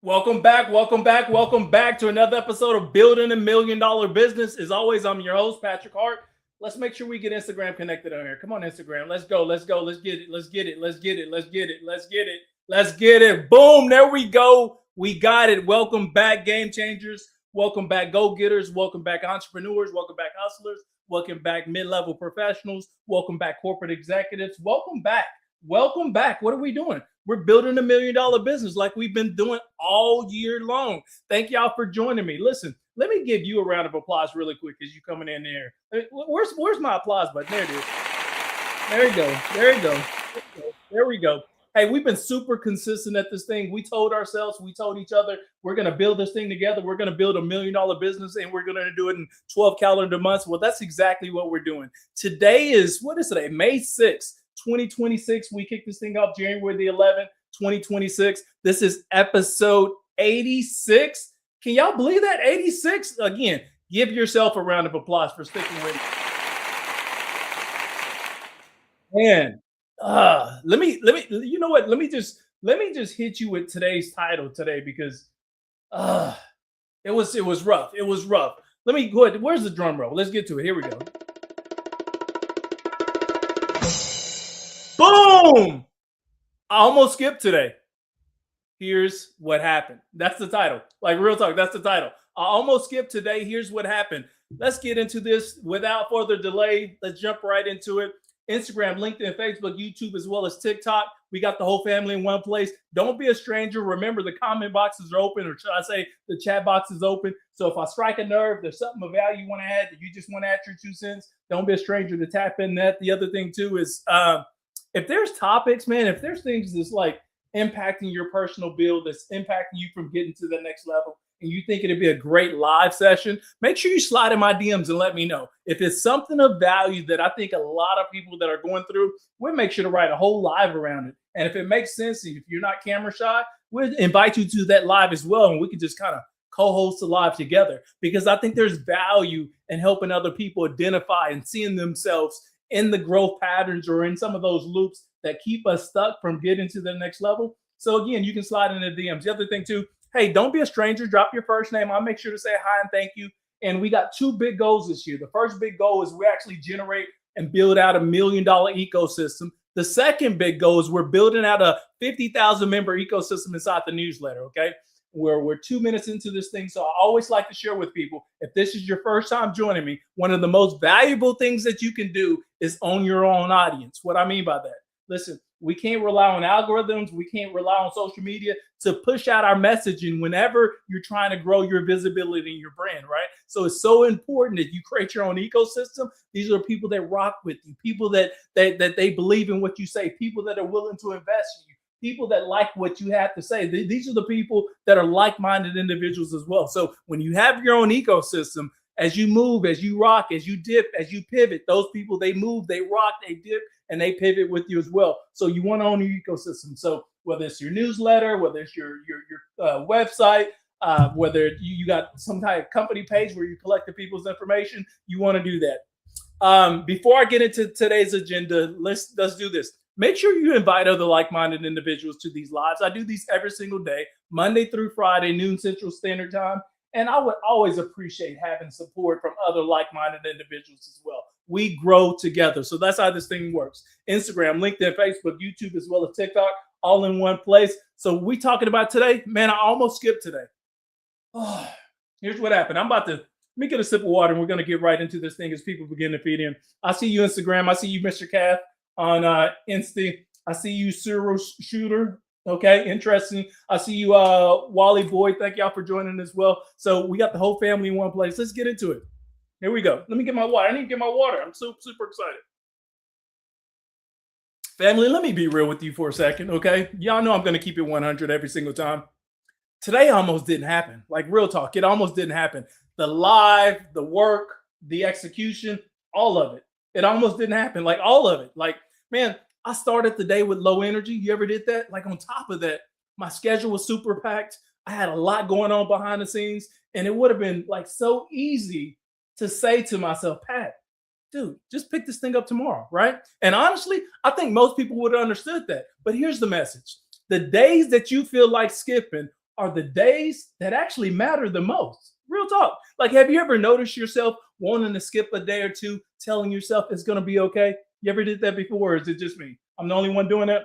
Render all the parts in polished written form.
Welcome back, welcome back, welcome back to another episode of Building $1 Million Business. As always, I'm your host, Patrick Hart. Let's make sure we get Instagram connected on here. Come on, Instagram. Let's go, let's go, let's get it, let's get it, let's get it, let's get it, let's get it, let's get it. Boom, there we go. We got it. Welcome back, game changers. Welcome back, go-getters. Welcome back, entrepreneurs. Welcome back, hustlers. Welcome back, mid-level professionals. Welcome back, corporate executives. Welcome back. Welcome back. What are we doing? We're building $1 million business like we've been doing all year long. Thank y'all for joining me. Listen, let me give you a round of applause really quick as you coming in there. Where's my applause button? There it is. There you go. There you go. There we go. Hey, we've been super consistent at this thing. We told ourselves, we told each other, we're going to build this thing together. We're going to build $1 million business and we're going to do it in 12 calendar months. Well, that's exactly what we're doing. Today is, what is today? May 6th. 2026. We kicked this thing off January the 11th, 2026. This is episode 86. Can y'all believe that? 86? Again, give yourself a round of applause for sticking with it. Man, you know what? Let me just hit you with today's title today because it was rough. It was rough. Let me go ahead. Where's the drum roll? Let's get to it. Here we go. Boom! I almost skipped today. Here's what happened. That's the title. Like real talk, that's the title. I almost skipped today. Here's what happened. Let's get into this without further delay. Let's jump right into it. Instagram, LinkedIn, Facebook, YouTube, as well as TikTok. We got the whole family in one place. Don't be a stranger. Remember, the comment boxes are open, or should I say the chat box is open. So if I strike a nerve, there's something of value you want to add, that you just want to add your 2 cents, don't be a stranger to tap in that. The other thing, too, is if there's topics, man, if there's things that's like impacting your personal build, that's impacting you from getting to the next level, and you think it'd be a great live session, make sure you slide in my DMs and let me know. If it's something of value that I think a lot of people that are going through, we'll make sure to write a whole live around it. And if it makes sense, if you're not camera shy, we'll invite you to that live as well. And we can just kind of co-host the live together, because I think there's value in helping other people identify and seeing themselves in the growth patterns or in some of those loops that keep us stuck from getting to the next level. So again, you can slide in the DMs. The other thing too, hey, don't be a stranger. Drop your first name. I'll make sure to say hi and thank you. And we got 2 big goals this year. The first big goal is we actually generate and build out $1 million ecosystem. The second big goal is we're building out a 50,000 member ecosystem inside the newsletter, okay? We're 2 minutes into this thing. So I always like to share with people, if this is your first time joining me, one of the most valuable things that you can do is own your own audience. What I mean by that, listen, we can't rely on algorithms. We can't rely on social media to push out our messaging whenever you're trying to grow your visibility and your brand, right? So it's so important that you create your own ecosystem. These are people that rock with you, people that they believe in what you say, people that are willing to invest in you, people that like what you have to say. These are the people that are like-minded individuals as well. So when you have your own ecosystem, as you move, as you rock, as you dip, as you pivot, those people, they move, they rock, they dip, and they pivot with you as well. So you want to own your ecosystem. So whether it's your newsletter, whether it's your website, whether you got some kind of company page where you collect the people's information, you want to do that. Before I get into today's agenda, let's do this. Make sure you invite other like-minded individuals to these lives. I do these every single day, Monday through Friday, noon Central Standard Time. And I would always appreciate having support from other like-minded individuals as well. We grow together. So that's how this thing works. Instagram, LinkedIn, Facebook, YouTube, as well as TikTok, all in one place. So we talking about today, man, I almost skipped today. Oh, here's what happened. Let me get a sip of water, and we're going to get right into this thing as people begin to feed in. I see you, Instagram. I see you, Mr. Cath, on Insta. I see you, Cyril Shooter. Okay, interesting. I see you, Wally Boyd. Thank y'all for joining as well. So we got the whole family in one place. Let's get into it. Here we go. Let me get my water. I need to get my water. I'm super excited. Family, let me be real with you for a second, okay? Y'all know I'm going to keep it 100 every single time. Today almost didn't happen. Like real talk, it almost didn't happen. The live, the work, the execution, all of it. It almost didn't happen. Like all of it. Like, man, I started the day with low energy. You ever did that? Like on top of that, my schedule was super packed. I had a lot going on behind the scenes, and it would have been like so easy to say to myself, Pat, dude, just pick this thing up tomorrow, right? And honestly, I think most people would have understood that. But here's the message. The days that you feel like skipping are the days that actually matter the most. Real talk. Like, have you ever noticed yourself wanting to skip a day or two, telling yourself it's going to be okay? You ever did that before, or is it just me? I'm the only one doing that.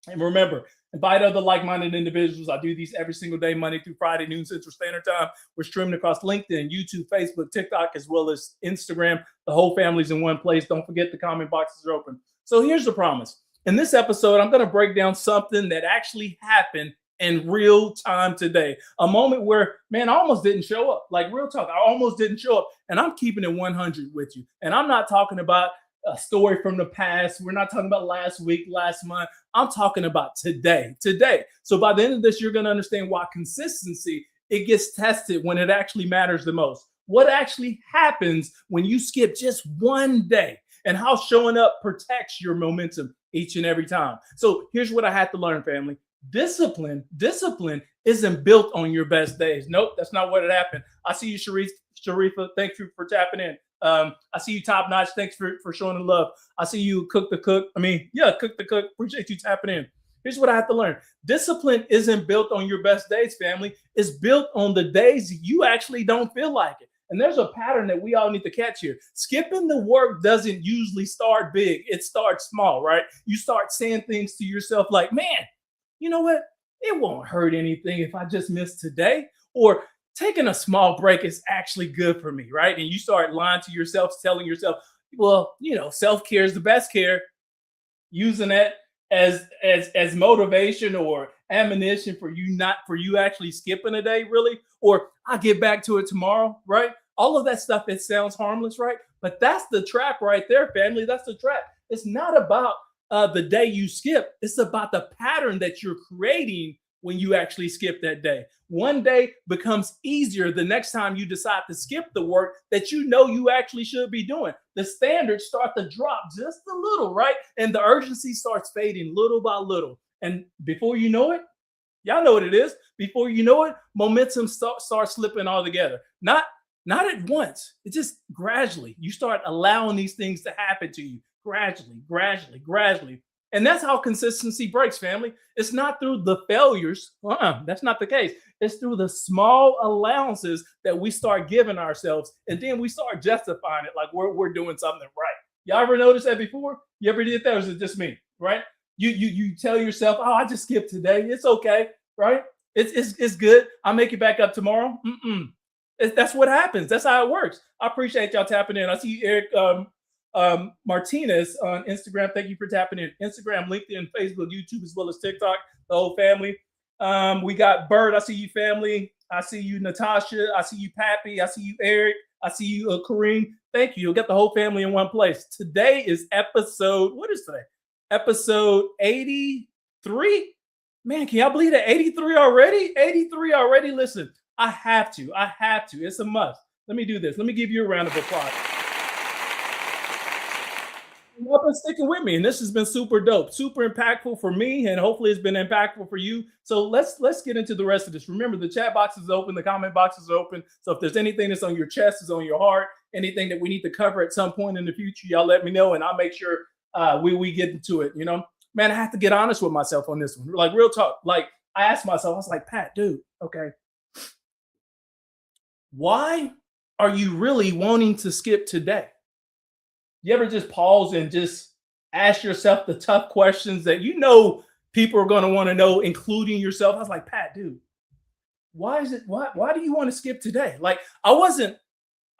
And remember, invite other like-minded individuals. I do these every single day, Monday through Friday, noon Central Standard Time. We're streaming across LinkedIn, YouTube, Facebook, TikTok, as well as Instagram. The whole family's in one place. Don't forget the comment boxes are open. So here's the promise. In this episode, I'm going to break down something that actually happened in real time today. A moment where, man, I almost didn't show up. Like, real talk, I almost didn't show up. And I'm keeping it 100 with you. And I'm not talking about a story from the past. We're not talking about last week, last month. I'm talking about today. So by the end of this, you're going to understand why consistency, it gets tested when it actually matters the most. What actually happens when you skip just one day, and how showing up protects your momentum each and every time. So here's what I had to learn, family. Discipline isn't built on your best days. Nope, that's not what it happened. I see you, Sharifa. Thank you for tapping in. I see you, Top Notch. Thanks for showing the love. I see you, Cook the Cook. Cook the Cook. Appreciate you tapping in. Here's what I have to learn. Discipline isn't built on your best days, family. It's built on the days you actually don't feel like it. And there's a pattern that we all need to catch here. Skipping the work doesn't usually start big. It starts small, right? You start saying things to yourself like, man, you know what? It won't hurt anything if I just miss today. Or taking a small break is actually good for me, right? And you start lying to yourself, telling yourself, well, self-care is the best care, using that as motivation or ammunition for you actually skipping a day, really. Or I'll get back to it tomorrow, right? All of that stuff, it sounds harmless, right? But that's the trap right there, family. That's the trap. It's not about the day you skip. It's about the pattern that you're creating when you actually skip that day. One day becomes easier the next time you decide to skip the work that you actually should be doing. The standards start to drop just a little, right? And the urgency starts fading little by little. And before you know it, y'all know what it is. Before you know it, momentum starts slipping altogether. Not at once. It's just gradually. You start allowing these things to happen to you gradually. And that's how consistency breaks, family. It's not through the failures. That's not the case. It's through the small allowances that we start giving ourselves, and then we start justifying it like we're doing something right. Y'all ever noticed that before? You ever did that, or is it just me? Right? You tell yourself, oh, I just skipped today. It's okay, right? It's good. I'll make it back up tomorrow. That's what happens. That's how it works. I appreciate y'all tapping in. I see you, Eric Martinez on Instagram. Thank you for tapping in. Instagram, LinkedIn, Facebook, YouTube, as well as TikTok. The whole family. We got Bird. I see you, family. I see you, Natasha. I see you, Pappy. I see you, Eric. I see you, Kareem. Thank you. You'll get the whole family in one place. Today is what is today? Episode 83. Man, can y'all believe that? 83 already? 83 already? Listen, I have to. It's a must. Let me do this. Let me give you a round of applause. You've been sticking with me, and this has been super dope, super impactful for me, and hopefully it's been impactful for you. So let's get into the rest of this. Remember, the chat box is open, the comment box is open. So if there's anything that's on your chest, is on your heart, anything that we need to cover at some point in the future, y'all let me know, and I'll make sure we get into it. Man, I have to get honest with myself on this one. Like, real talk. Like, I asked myself, I was like, Pat, dude, okay, why are you really wanting to skip today? You ever just pause and just ask yourself the tough questions that people are going to want to know, including yourself? I was like, Pat, dude, why do you want to skip today? Like, I wasn't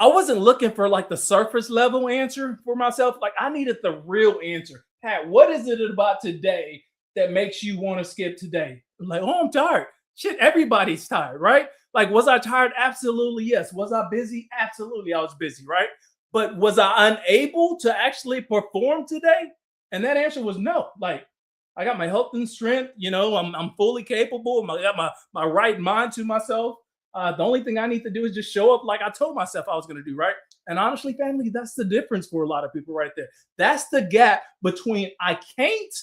looking for like the surface level answer for myself. Like, I needed the real answer. Pat, what is it about today that makes you want to skip today? I'm like, oh, I'm tired. Shit, everybody's tired, right? Like, was I tired? Absolutely, yes. Was I busy? Absolutely, I was busy, right? But was I unable to actually perform today? And that answer was no. Like, I got my health and strength. I'm fully capable. I got my right mind to myself. The only thing I need to do is just show up like I told myself I was going to do, right? And honestly, family, that's the difference for a lot of people right there. That's the gap between I can't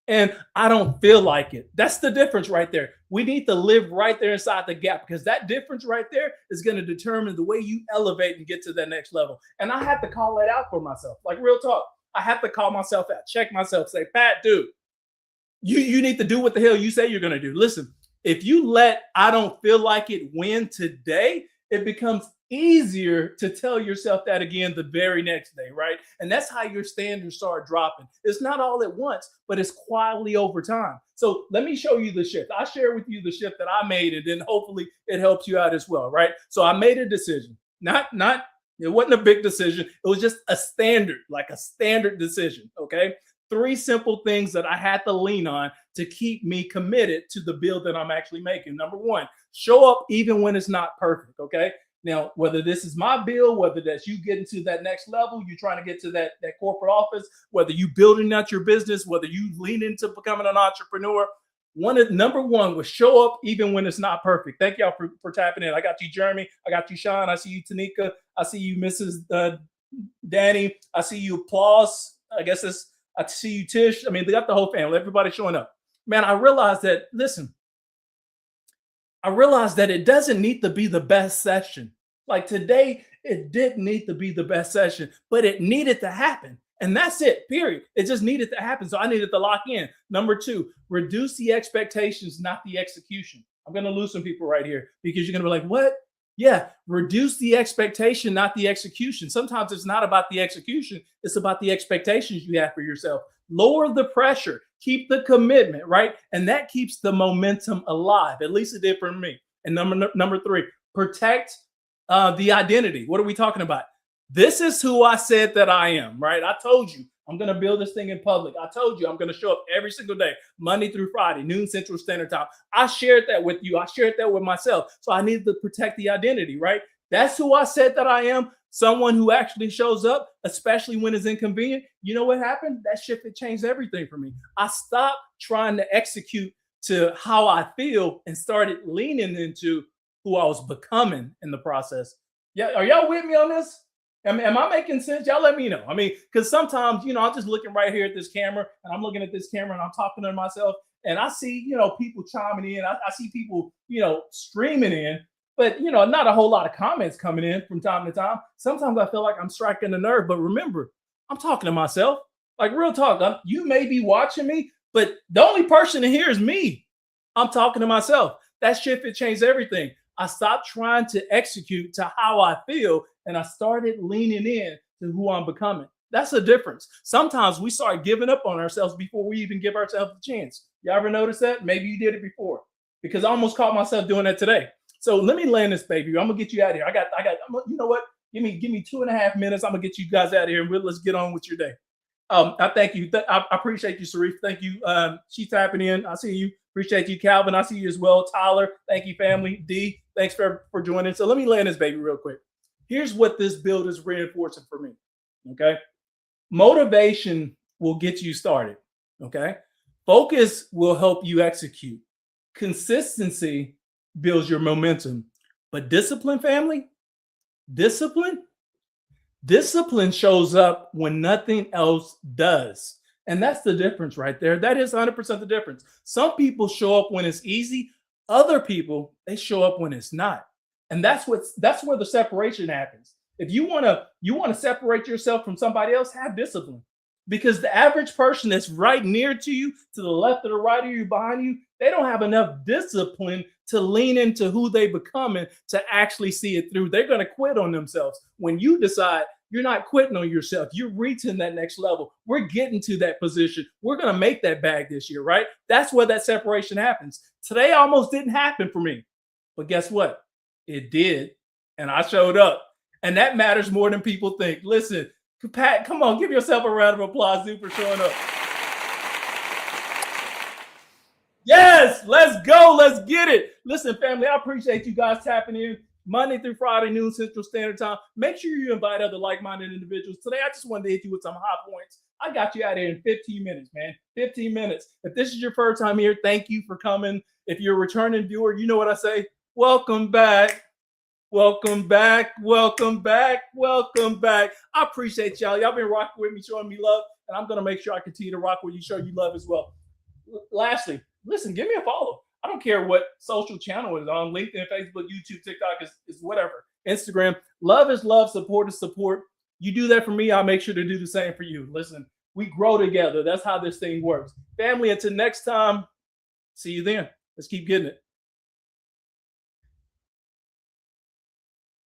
and I don't feel like it. That's the difference right there. We need to live right there inside the gap, because that difference right there is going to determine the way you elevate and get to that next level. And I have to call that out for myself. Like, real talk. I have to call myself out, check myself, say, Pat, dude, you need to do what the hell you say you're going to do. Listen, If you let I don't feel like it win today, it becomes easier to tell yourself that again the very next day, right? And that's how your standards start dropping. It's not all at once, but it's quietly over time. So let me show you the shift. I share with you the shift that I made, and then hopefully it helps you out as well, right? So I made a decision. Not it wasn't a big decision. It was just a standard, like a standard decision. Okay. Three simple things that I had to lean on to keep me committed to the build that I'm actually making. Number one, show up even when it's not perfect. Okay. Now, whether this is my build, whether that's you getting to that next level, you're trying to get to that corporate office, whether you building out your business, whether you lean into becoming an entrepreneur, number one was show up even when it's not perfect. Thank y'all for tapping in. I got you, Jeremy. I got you, Sean. I see you, Tanika. I see you, Mrs. Danny. I see you, Applause. I see you, Tish. I mean, they got the whole family. Everybody showing up. Man, I realized that. Listen, I realized that it doesn't need to be the best session. Like today, it didn't need to be the best session, but it needed to happen. And that's it, period. It just needed to happen. So I needed to lock in. Number two, reduce the expectations, not the execution. I'm going to lose some people right here because you're going to be like, what? Yeah, reduce the expectation, not the execution. Sometimes it's not about the execution. It's about the expectations you have for yourself. Lower the pressure, keep the commitment, right? And that keeps the momentum alive. At least it did for me. And number three, protect the identity. What are we talking about? This is who I said that I am, right? I told you I'm going to build this thing in public. I told you I'm going to show up every single day, Monday through Friday, noon Central Standard Time. I shared that with you. I shared that with myself. So I needed to protect the identity, right? That's who I said that I am. Someone who actually shows up, especially when it's inconvenient. You know what happened? That shift, it changed everything for me. I stopped trying to execute to how I feel and started leaning into who I was becoming in the process. Yeah, are y'all with me on this? Am I making sense? Y'all let me know. I mean, because sometimes, I'm just looking right here at this camera and I'm looking at this camera and I'm talking to myself and I see, people chiming in. I see people, streaming in, but, not a whole lot of comments coming in from time to time. Sometimes I feel like I'm striking a nerve, but remember, I'm talking to myself. Like real talk. You may be watching me, but the only person in here is me. I'm talking to myself. That shift, it changed everything. I stopped trying to execute to how I feel, and I started leaning in to who I'm becoming. That's the difference. Sometimes we start giving up on ourselves before we even give ourselves a chance. You ever notice that? Maybe you did it before, because I almost caught myself doing that today. So let me land this baby. I'm gonna get you out of here. You know what? Give me 2.5 minutes. I'm gonna get you guys out of here, and let's get on with your day. I thank you. I appreciate you, Sharif. Thank you. She's tapping in. I see you. Appreciate you, Calvin. I see you as well. Tyler, thank you, family. D, thanks for joining. So let me land this baby real quick. Here's what this build is reinforcing for me. Okay. Motivation will get you started. Okay. Focus will help you execute. Consistency builds your momentum. But discipline, family, discipline shows up when nothing else does. And that's the difference right there. That is 100% the difference. Some people show up when it's easy. Other people, they show up when it's not. And that's where the separation happens. If you want to separate yourself from somebody else, have discipline. Because the average person that's right near to you, to the left or the right of you, behind you, they don't have enough discipline to lean into who they becoming to actually see it through. They're going to quit on themselves. When you decide you're not quitting on yourself, you're reaching that next level. We're getting to that position. We're going to make that bag this year, right? That's where that separation happens. Today almost didn't happen for me. But guess what? It did. And I showed up. And that matters more than people think. Listen, Pat, come on, give yourself a round of applause, dude, for showing up. Yes, let's go. Let's get it. Listen, family, I appreciate you guys tapping in Monday through Friday, noon Central Standard Time. Make sure you invite other like-minded individuals. Today, I just wanted to hit you with some hot points. I got you out of here in 15 minutes, man. 15 minutes. If this is your first time here, thank you for coming. If you're a returning viewer, you know what I say. Welcome back. Welcome back. Welcome back. Welcome back. I appreciate y'all. Y'all been rocking with me, showing me love, and I'm going to make sure I continue to rock with you, show you love as well. Lastly, listen, give me a follow. I don't care what social channel it is on, LinkedIn, Facebook, YouTube, TikTok, is whatever. Instagram. Love is love. Support is support. You do that for me, I'll make sure to do the same for you. Listen, we grow together. That's how this thing works. Family, until next time, see you then. Let's keep getting it.